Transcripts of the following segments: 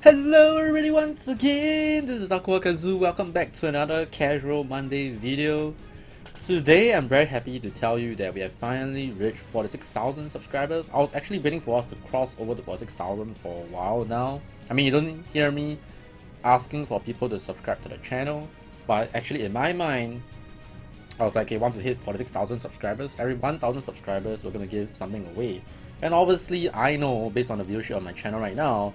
Hello everybody once again, this is Aqua Kazoo. Welcome back to another Casual Monday video. Today I'm very happy to tell you that we have finally reached 46,000 subscribers. I was actually waiting for us to cross over the 46,000 for a while now. I mean, you don't hear me asking for people to subscribe to the channel, but actually in my mind, I was like, okay, once we hit 46,000 subscribers, every 1,000 subscribers we're gonna give something away. And obviously I know, based on the viewership on my channel right now,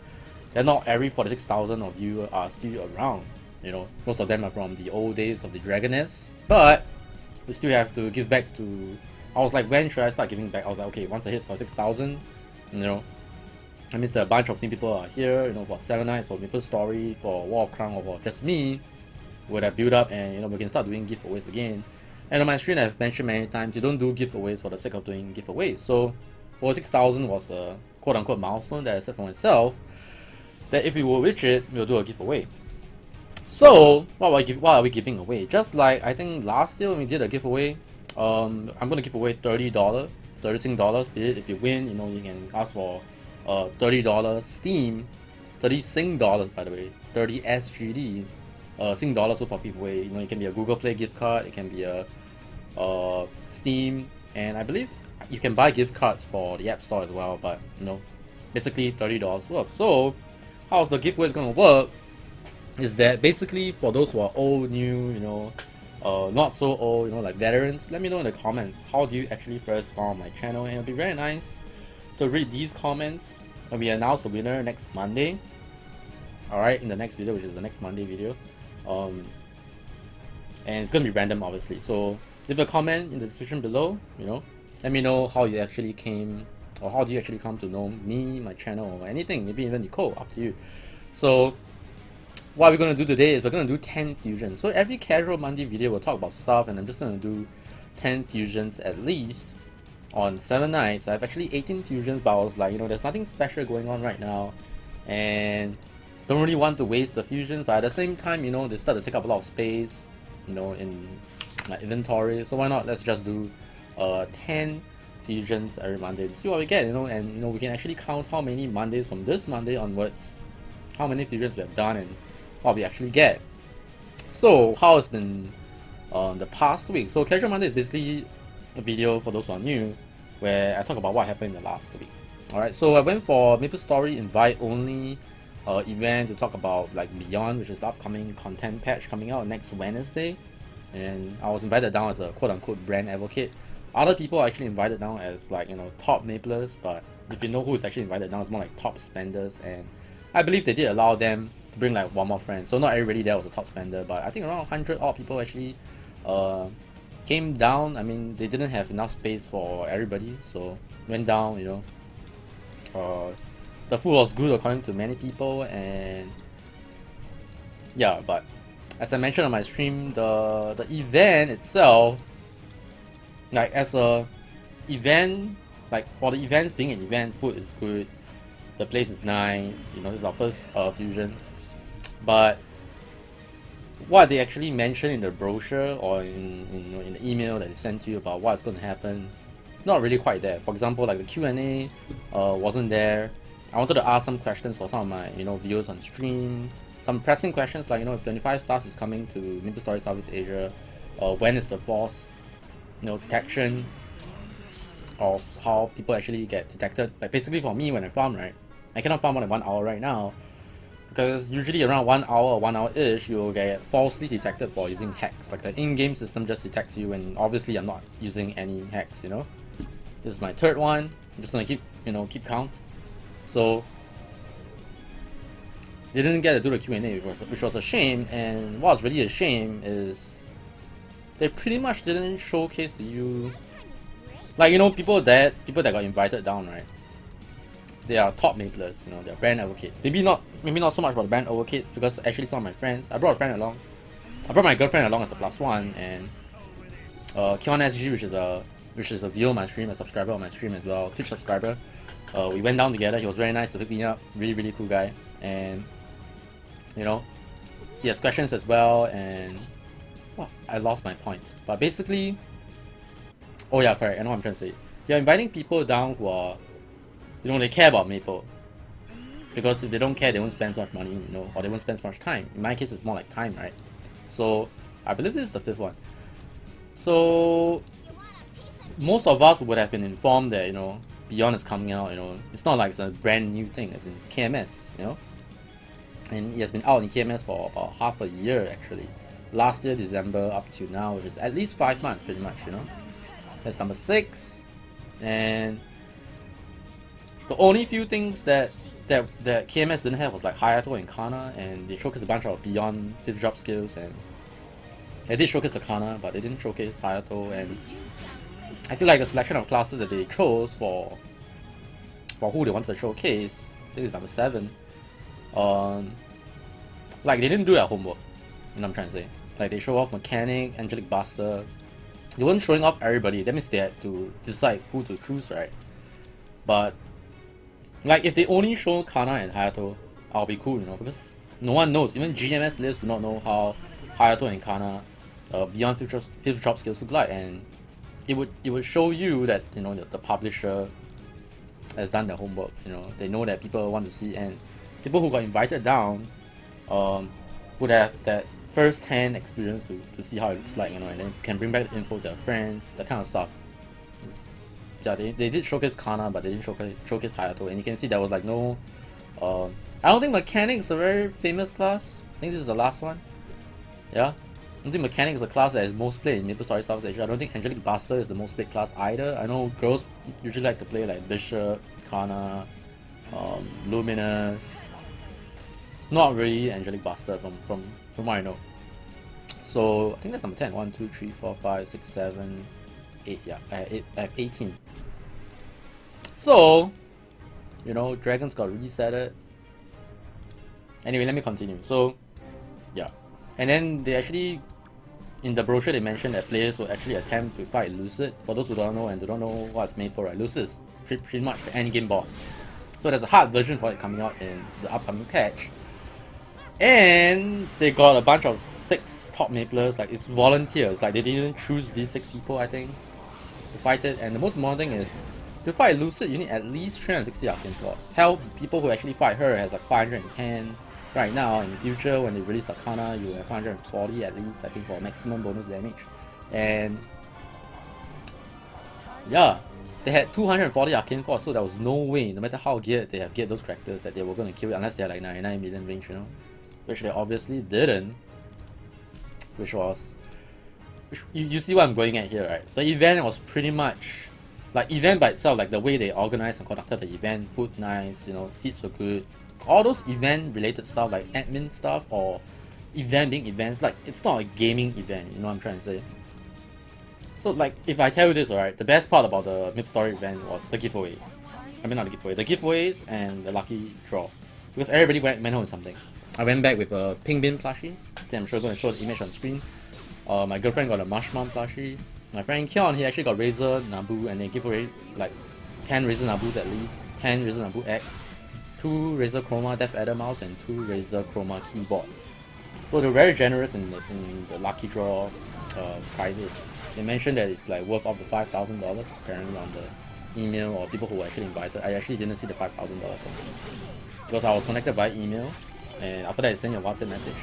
that not every 46,000 of you are still around. You know, most of them are from the old days of the Dragoness, but we still have to give back to... I was like, when should I start giving back? I was like, okay, once I hit 46,000, you know, that means that a bunch of new people are here, you know, for 7 Nights, for Maple Story, for War of Crown, or for just me, would have built up, and you know, we can start doing giveaways again. And on my stream, I've mentioned many times, you don't do giveaways for the sake of doing giveaways. So 46,000 was a quote-unquote milestone that I set for myself, that if we will reach it, we'll do a giveaway. So what are we giving away? Just like I think last year when we did a giveaway, I'm gonna give away $30, $30 be it. If you win, you know, you can ask for $30 Steam, 30 Sing dollars by the way, 30 SGD, Sing dollars for giveaway. You know, it can be a Google Play gift card, it can be a Steam, and I believe you can buy gift cards for the App Store as well. But you know, basically $30 worth. So how the giveaway is gonna work is that basically for those who are old, new, you know, not so old, you know, like veterans, let me know in the comments how do you actually first found my channel, and it'll be very nice to read these comments when we announce the winner next Monday. Alright, in the next video, which is the next Monday video. And it's gonna be random obviously. So leave a comment in the description below, you know, let me know how you actually came, or how do you actually come to know me, my channel, or anything, maybe even Nicole, up to you. So what we're going to do today is we're going to do 10 fusions. So every Casual Monday video we'll talk about stuff, and I'm just going to do 10 fusions at least on 7 nights. I have actually 18 fusions, but I was like, you know, there's nothing special going on right now, and don't really want to waste the fusions, but at the same time, you know, they start to take up a lot of space, you know, in my inventory. So why not, let's just do 10 fusions every Monday to see what we get, you know, and you know, we can actually count how many Mondays from this Monday onwards, how many fusions we have done and what we actually get. So how it's been the past week. So Casual Monday is basically a video for those who are new where I talk about what happened in the last week. Alright, so I went for Maple Story invite only event to talk about like Beyond, which is the upcoming content patch coming out next Wednesday, and I was invited down as a quote-unquote brand advocate. Other people are actually invited down as, like, you know, top maplers, but if you know who is actually invited down, it's more like top spenders, and I believe they did allow them to bring like one more friend. So not everybody there was a top spender, but I think around 100 odd people actually came down. I mean, they didn't have enough space for everybody, so went down, you know. The food was good according to many people, and yeah, but as I mentioned on my stream, the event itself, like as a event, like for the events being an event, food is good, the place is nice, you know, this is our first fusion. But what they actually mentioned in the brochure or in the email that they sent to you about what's going to happen, not really quite there. For example, like the Q&A wasn't there. I wanted to ask some questions for some of my, you know, viewers on stream, some pressing questions like, you know, if 25 stars is coming to Maple Story Southeast Asia, when is the force, you know, detection of how people actually get detected. Like basically for me, when I farm, right, I cannot farm more than 1 hour right now, because usually around 1 hour or 1 hour-ish, you will get falsely detected for using hacks. Like the in-game system just detects you, and obviously I'm not using any hacks, you know. This is my third one. I'm just gonna keep, you know, keep count. So they didn't get to do the Q&A, which was a shame. And what's really a shame is they pretty much didn't showcase to you, like, you know, people that got invited down, right? They are top maplers, you know, they're brand advocates. Maybe not so much about the brand advocates, because actually some of my friends, I brought a friend along. I brought my girlfriend along as a +1, and Kion SG, which is a viewer on my stream, a subscriber on my stream as well, Twitch subscriber. We went down together. He was very nice to pick me up, really cool guy, and you know, he has questions as well. And well, I lost my point, but basically, oh yeah, correct, I know what I'm trying to say. you're inviting people down who are, you know, they care about Maple. Because if they don't care, they won't spend so much money, you know, or they won't spend so much time. In my case, it's more like time, right? So, I believe this is the 5th one. So, most of us would have been informed that, you know, Beyond is coming out, you know, it's not like it's a brand new thing, it's in KMS, you know? And it has been out in KMS for about half a year, actually. Last year, December, up to now, which is at least 5 months, pretty much, you know? That's number 6. And the only few things that KMS didn't have was like Hayato and Kana, and they showcased a bunch of Beyond 5th drop skills, and they did showcase the Kana, but they didn't showcase Hayato. And I feel like the selection of classes that they chose for who they wanted to showcase, I think it's number 7, like they didn't do their homework, you know what I'm trying to say. Like they show off Mechanic, Angelic Buster, they weren't showing off everybody, that means they had to decide who to choose, right? But like if they only show Kana and Hayato, I'll be cool, you know, because no one knows, even GMS players do not know how Hayato and Kana Beyond 5th drop skills look like, and it would show you that, you know, the publisher has done their homework, you know, they know that people want to see, and people who got invited down would have that first-hand experience to see how it looks like, you know, and then can bring back the info to their friends, that kind of stuff. Yeah, they did showcase Kana, but they didn't showcase Hayato, and you can see there was like no, I don't think Mechanic is a very famous class. I think this is the last one. Yeah, I don't think Mechanic is a class that is most played in Maple Story South Asia. I don't think Angelic Buster is the most played class either. I know girls usually like to play like Bishop, Kana, Luminous. Not really Angelic Buster from what I know. So I think that's number 10. 1, 2, 3, 4, 5, 6, 7, 8. Yeah, I have 18. So, you know, Dragons got resetted. Anyway, let me continue. So, yeah. And then they actually, in the brochure, they mentioned that players will actually attempt to fight Lucid. For those who don't know and don't know what's Maple, right? Lucid is pretty much the endgame boss. So there's a hard version for it coming out in the upcoming patch. And they got a bunch of 6 top Maplers, like it's volunteers, like they didn't choose these 6 people, I think, to fight it. And the most important thing is, to fight Lucid, you need at least 360 arcane slots. Hell, people who actually fight her has like 510 right now. In the future, when they release Arcana, you have 540 at least, I think, for maximum bonus damage. And yeah, they had 240 arcane slots, so there was no way, no matter how geared they have geared those characters, that they were going to kill it unless they had like 99 million range, you know? Which they obviously didn't. Which was... You see what I'm going at here, right? The event was pretty much... Like, event by itself, like the way they organized and conducted the event, food nice, you know, seats were good. All those event related stuff, like admin stuff or event being events, like, it's not a gaming event, you know what I'm trying to say? So, like, if I tell you this, alright, the best part about the Maple Story event was the giveaway. I mean, not the giveaway, the giveaways and the lucky draw. Because everybody went home with something. I went back with a Pink Bin plushie. I'm sure going to show the image on screen. My girlfriend got a Mushmom plushie. My friend Kyon, he actually got Razor Nabu, and they give away like 10 Razor Nabus at least, 10 Razor Nabu X, 2 Razor Chroma Death Adder mouse, and 2 Razor Chroma keyboard. So they're very generous in the lucky draw prizes. They mentioned that it's like worth up to $5,000 apparently on the email, or people who were actually invited. I actually didn't see the $5,000 because I was connected by email, and after that I sent a WhatsApp message.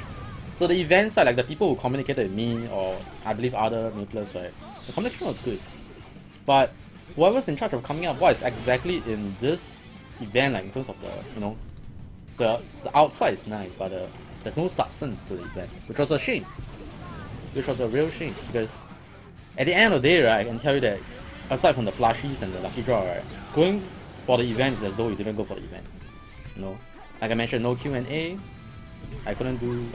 So the events are like the people who communicated with me, or I believe other Maplers, right? The communication was good. But whoever's in charge of coming up, what is exactly in this event, like in terms of the, you know, the outside is nice, but there's no substance to the event, which was a shame. Which was a real shame, because at the end of the day, right, I can tell you that aside from the plushies and the lucky draw, right, going for the event is as though you didn't go for the event. You know, like I mentioned, no Q&A. I couldn't do,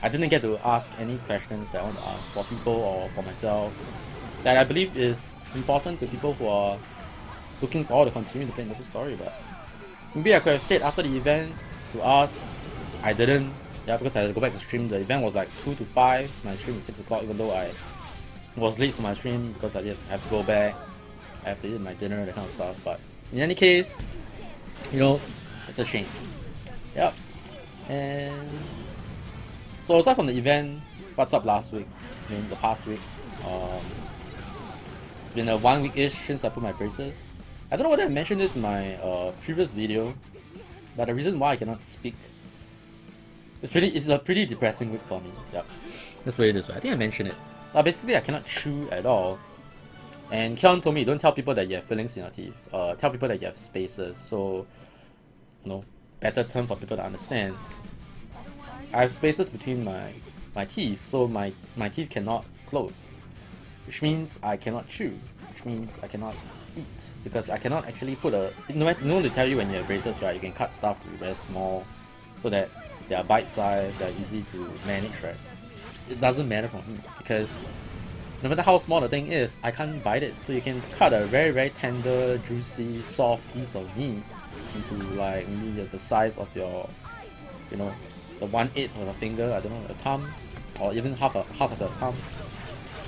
I didn't get to ask any questions that I want to ask for people or for myself that I believe is important to people who are looking forward to continue to play Maple Story. But maybe I could have stayed after the event to ask. I didn't, yeah, because I had to go back to stream. The event was like 2 to 5, my stream was 6 o'clock, even though I was late for my stream because I just have to go back, I have to eat my dinner, that kind of stuff. But in any case, you know, it's a shame. Yep. And so aside from the event, what's up last week? I mean, the past week. It's been a 1 week-ish since I put my braces. I don't know whether I mentioned this in my previous video, but the reason why I cannot speak, it's a pretty depressing week for me. Yep. Let's put it this way. I think I mentioned it. Basically, I cannot chew at all. And Keon told me, don't tell people that you have fillings in your teeth. Tell people that you have spaces. So, better term for people to understand. I have spaces between my teeth, so my teeth cannot close. Which means I cannot chew. Which means I cannot eat. Because I cannot actually put a... No one to tell you when you have braces, right? You can cut stuff to be very small, so that they are bite-sized, they are easy to manage, right? It doesn't matter for me, because no matter how small the thing is, I can't bite it. So you can cut a very, very tender, juicy, soft piece of meat into like maybe the size of your, the 1/8 of a finger, I don't know, a thumb, or even half of the thumb,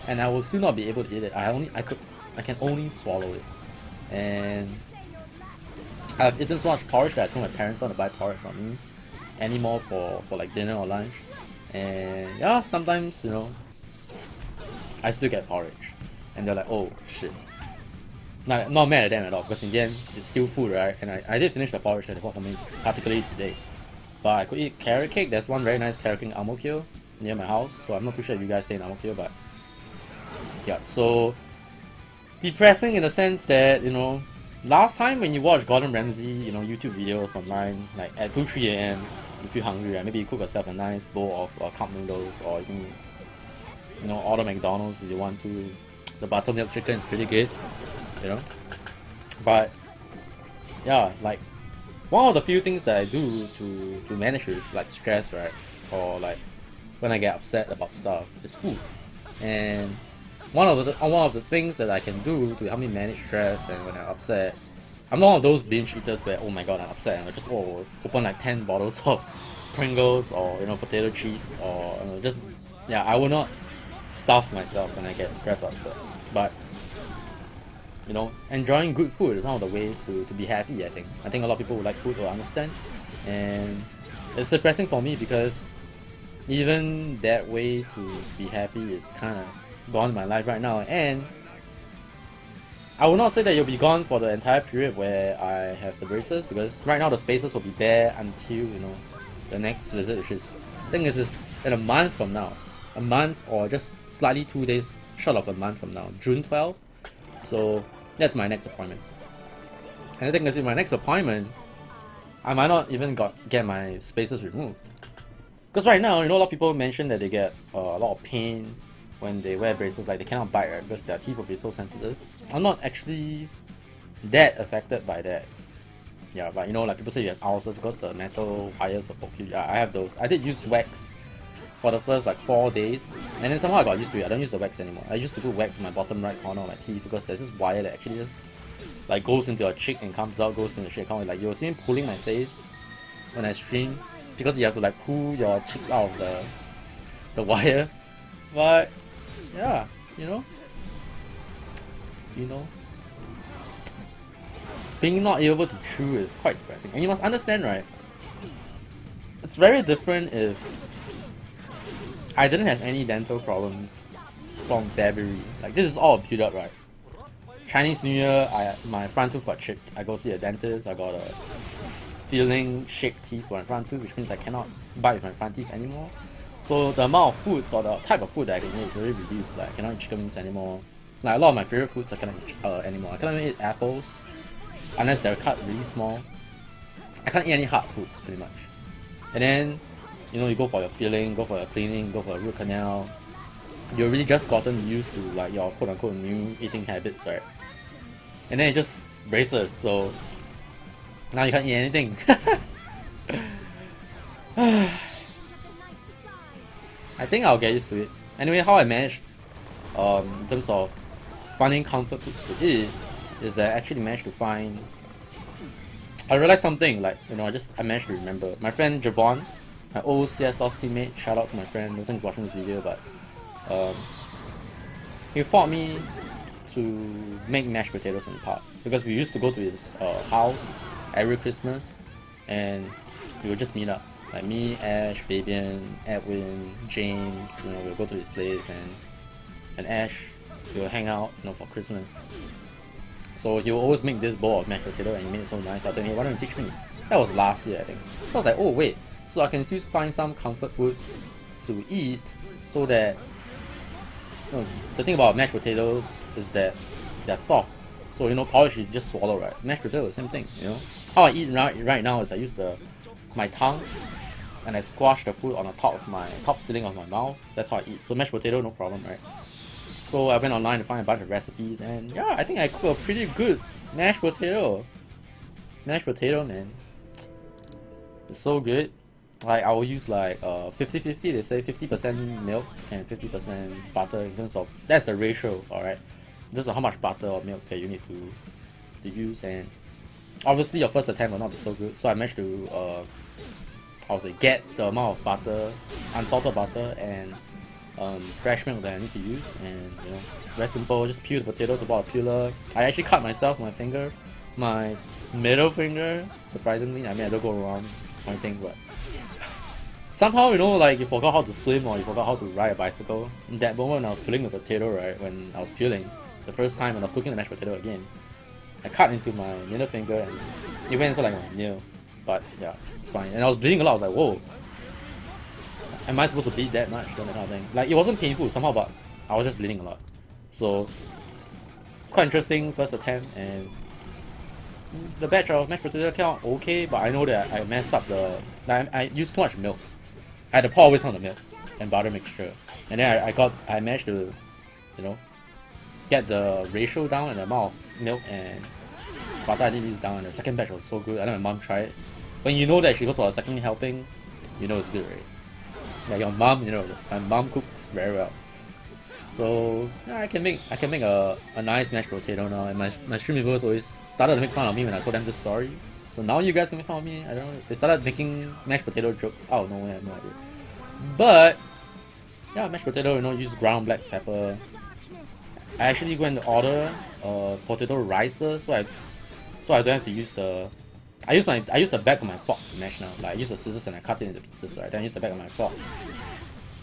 and I will still not be able to eat it. I can only swallow it. And I've eaten so much porridge that I told my parents not to buy porridge for me anymore for like dinner or lunch. And yeah, sometimes I still get porridge, and they're like, oh shit. Not mad at them at all, because in the end it's still food, right? And I did finish the porridge that they bought for me, particularly today. But I could eat carrot cake. There's one very nice carrot cake in Ang Mo Kio near my house, so I'm not too sure if you guys stay in Ang Mo Kio, but yeah. So depressing in the sense that last time when you watch Gordon Ramsay, YouTube videos online, like at 2-3 a.m. you feel hungry, right? Maybe you cook yourself a nice bowl of cup noodles, or you can order McDonald's if you want to. The buttermilk chicken is pretty good, But yeah, like one of the few things that I do to manage with like stress, right? Or like when I get upset about stuff is food. And one of the things that I can do to help me manage stress and when I'm upset, I'm not one of those binge eaters where, oh my god, I'm upset and I just open like 10 bottles of Pringles or potato chips, or I will not stuff myself when I get stressed or upset. But enjoying good food is one of the ways to be happy. I think a lot of people who like food will understand, and it's depressing for me because even that way to be happy is kind of gone in my life right now. And I will not say that you'll be gone for the entire period where I have the braces, because right now the spaces will be there until the next visit, which is, I think it is in a month from now, a month or just slightly 2 days short of a month from now, June 12th. So that's my next appointment. And the thing is, in my next appointment, I might not even get my spaces removed, because right now, a lot of people mention that they get a lot of pain when they wear braces, like they cannot bite, right, because their teeth will be so sensitive. I'm not actually that affected by that. Yeah, but like people say you have ulcers because the metal wires will poke you. Yeah, I have those. I did use wax for the first like 4 days, and then somehow I got used to it. I don't use the wax anymore. I used to put wax in my bottom right corner of my teeth, because there's this wire that actually just like goes into your cheek and comes out, goes into the cheek. Like you'll see me pulling my face when I stream, because you have to like pull your cheeks out of the wire. But yeah, being not able to chew is quite depressing. And you must understand, right? It's very different if I didn't have any dental problems from February. Like this is all built up, right? Chinese New Year, my front tooth got chipped. I go see a dentist. I got a filling shaped teeth for my front tooth, which means I cannot bite with my front teeth anymore. So the amount of foods or the type of food that I can eat is very reduced. Like I cannot eat chicken wings anymore. Like a lot of my favorite foods I cannot eat anymore. I cannot even eat apples unless they're cut really small. I can't eat any hard foods pretty much. And then you go for your filling, go for your cleaning, go for a root canal. You're really just gotten used to like your quote unquote new eating habits, right? And then it just braces, so now you can't eat anything. I think I'll get used to it. Anyway, how I manage in terms of finding comfort food to eat is that I actually managed to find. I realized something, like I managed to remember. My friend Javon, my old CS Sauce teammate, shout out to my friend, I don't think he's watching this video, but he taught me to make mashed potatoes in the past, because we used to go to his house every Christmas, and we would just meet up. Like me, Ash, Fabian, Edwin, James, we'll go to his place, and Ash we'll hang out, you know, for Christmas. So he will always make this bowl of mashed potato, and he made it so nice. I told him, hey, why don't you teach me? That was last year, I think. So I was like, oh wait, so I can still find some comfort food to eat, so that, you know, the thing about mashed potatoes is that they're soft. So, you know, porridge you just swallow, right? Mashed potato, same thing, you know. How I eat right now is I use my tongue and I squash the food on the top ceiling of my mouth. That's how I eat. So mashed potato, no problem, right? So I went online to find a bunch of recipes, and yeah, I think I cook a pretty good mashed potato. Mashed potato, man. It's so good. Like, I will use like 50-50, they say 50% milk and 50% butter in terms of, that's the ratio, alright? This is how much butter or milk that you need to use, and obviously your first attempt will not be so good, so I managed to get the amount of butter, unsalted butter, and fresh milk that I need to use, and you know, very simple. Just peel the potatoes without a peeler. I actually cut myself my finger, my middle finger. Surprisingly, I mean I don't go around pointing, but somehow, you know, like you forgot how to swim or you forgot how to ride a bicycle. In that moment when I was peeling the potato, right, when I was peeling the first time when I was cooking the mashed potato again, I cut into my middle finger and it went into like my nail. But yeah, it's fine. And I was bleeding a lot. I was like, whoa, am I supposed to bleed that much? That kind of thing. Like, it wasn't painful somehow, but I was just bleeding a lot. So it's quite interesting first attempt, and the batch of mashed potato came out okay, but I know that I messed up I used too much milk. I had to pour away some of the milk and butter mixture, and then I managed to, you know, get the ratio down and the amount of milk and butter I did use down, and the second batch was so good. I know my mom tried it. When you know that she goes for a second helping, you know it's good, right? Like your mom, you know, my mom cooks very well. So yeah, I can make a nice mashed potato now, and my stream viewers always started to make fun of me when I told them this story. So now you guys can make fun of me. I don't know. They started making mashed potato jokes out of nowhere. I have no idea. But yeah, mashed potato, you know, use ground black pepper. I actually go and order potato ricer, so I don't have to use the. I use the back of my fork to mash now. Like, I use the scissors and I cut it into pieces, right? Then I use the back of my fork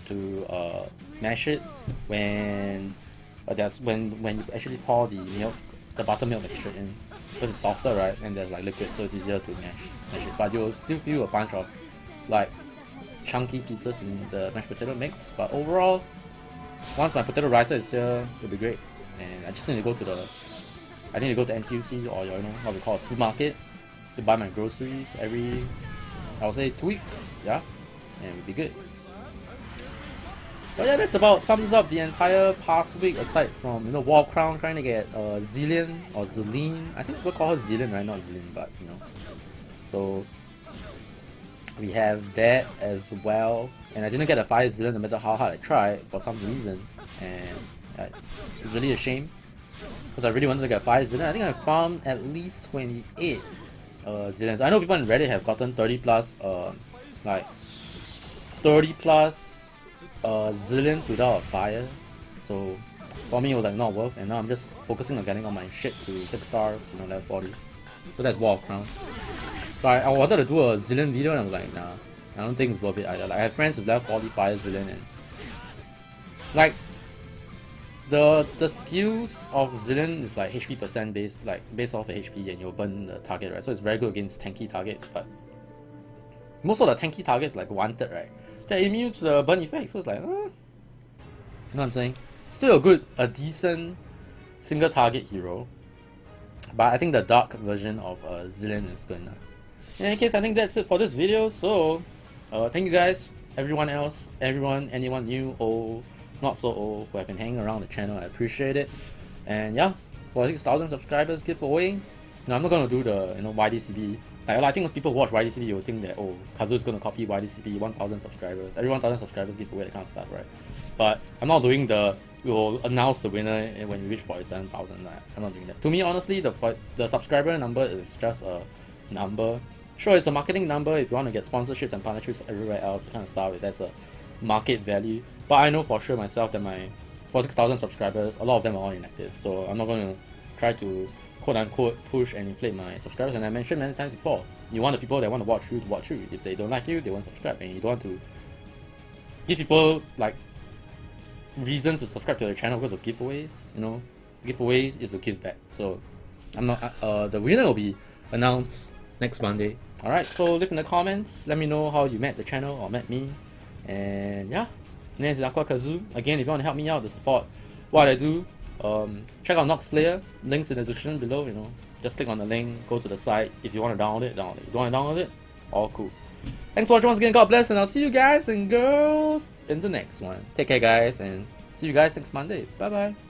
to mash it when you actually pour the milk, the buttermilk mixture in, because it's softer, right? And there's like liquid, so it's easier to mash it. But you'll still feel a bunch of like chunky pieces in the mashed potato mix. But overall, once my potato ricer is here, it'll be great. And I just need to go to NTUC, or you know what we call a supermarket, to buy my groceries every, I would say 2 weeks, yeah, and we'll be good. But yeah, that's about sums up the entire past week, aside from, you know, War Crown trying to get Zillion or Zeline. I think we'll call her Zillion, right? Not Zillion, but you know. So we have that as well, and I didn't get a fire Zillion no matter how hard I tried for some reason, and it's really a shame, because I really wanted to get a fire Zillion. I think I farmed at least 28 Zillions. I know people on Reddit have gotten 30 plus Zillions without a fire, so for me it was like not worth, and now I'm just focusing on getting all my shit to 6 stars, you know, level 40. So that's War of Crown. So I wanted to do a Zillion video, and I was like, nah, I don't think it's worth it either. Like, I have friends with level 40 fire Zillion, and like the skills of Zillion is like HP percent based off of HP, and you'll burn the target, right? So it's very good against tanky targets, but most of the tanky targets, like wanted, right, they're immune to the burn effect, so it's like, you know what I'm saying? Still a decent single target hero, but I think the dark version of Zillion is good enough. In any case, I think that's it for this video. So thank you guys, anyone new, old, not so old, who have been hanging around the channel. I appreciate it. And yeah, for 6,000 subscribers giveaway. Now I'm not gonna do the, you know, YDCB. Like, I think people who watch YDCB will think that, oh, Kazu is gonna copy YDCB 1,000 subscribers, every 1,000 subscribers giveaway, that kind of stuff, right? But I'm not doing we'll announce the winner when we reach 47,000. I'm not doing that. To me, honestly, the subscriber number is just a number. Sure, it's a marketing number if you want to get sponsorships and partnerships everywhere else, that kind of stuff. That's a market value. But I know for sure myself that for 6,000 subscribers, a lot of them are all inactive. So I'm not going to try to quote unquote push and inflate my subscribers. And I mentioned many times before, you want the people that want to watch you to watch you. If they don't like you, they won't subscribe. And you don't want to give people like reasons to subscribe to the channel because of giveaways. You know, giveaways is to give back. So I'm not. The winner will be announced next Monday. All right. So leave in the comments. Let me know how you met the channel or met me. And yeah, name is Aqua Kazoo. Again, if you want to help me out to support what I do, check out Nox Player. Links in the description below. You know, just click on the link, go to the site. If you want to download it, download it. If you don't want to download it, all cool. Thanks for watching once again. God bless, and I'll see you guys and girls in the next one. Take care, guys, and see you guys next Monday. Bye bye.